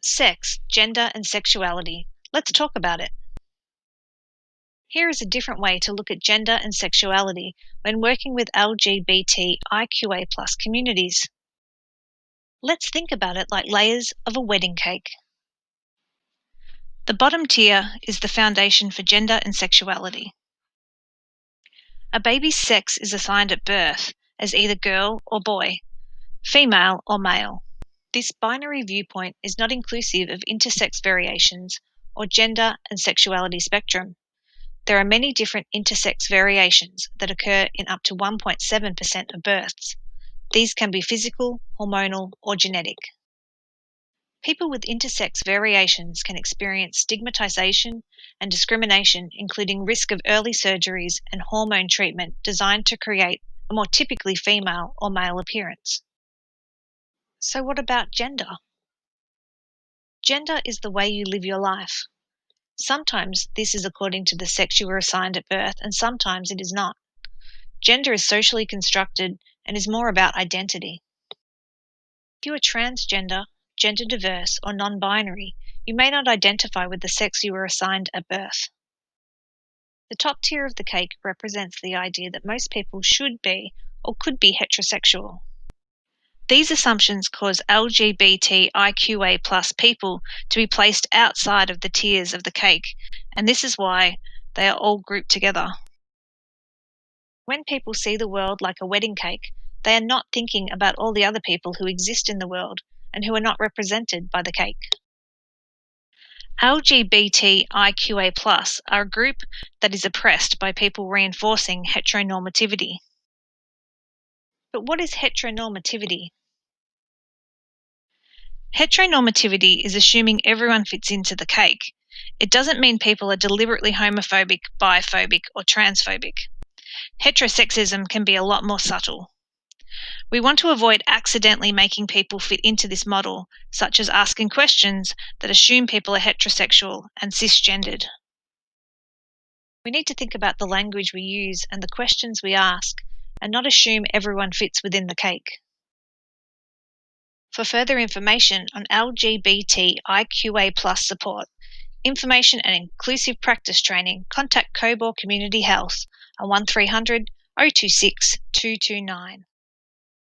Sex, gender, and sexuality. Let's talk about it. Here is a different way to look at gender and sexuality when working with LGBTIQA communities. Let's think about it like layers of a wedding cake. The bottom tier is the foundation for gender and sexuality. A baby's sex is assigned at birth as either girl or boy, female or male. This binary viewpoint is not inclusive of intersex variations or gender and sexuality spectrum. There are many different intersex variations that occur in up to 1.7% of births. These can be physical, hormonal, or genetic. People with intersex variations can experience stigmatization and discrimination, including risk of early surgeries and hormone treatment designed to create a more typically female or male appearance. So what about gender? Gender is the way you live your life. Sometimes this is according to the sex you were assigned at birth, and sometimes it is not. Gender is socially constructed and is more about identity. If you are transgender, gender diverse, or non-binary, you may not identify with the sex you were assigned at birth. The top tier of the cake represents the idea that most people should be or could be heterosexual. These assumptions cause LGBTIQA+ people to be placed outside of the tiers of the cake, and this is why they are all grouped together. When people see the world like a wedding cake, they are not thinking about all the other people who exist in the world and who are not represented by the cake. LGBTIQA+ are a group that is oppressed by people reinforcing heteronormativity. But what is heteronormativity? Heteronormativity is assuming everyone fits into the cake. It doesn't mean people are deliberately homophobic, biphobic, or transphobic. Heterosexism can be a lot more subtle. We want to avoid accidentally making people fit into this model, such as asking questions that assume people are heterosexual and cisgendered. We need to think about the language we use and the questions we ask, and not assume everyone fits within the cake. For further information on LGBTIQA+ support, information and inclusive practice training, contact Cobor Community Health on 1300 026 229.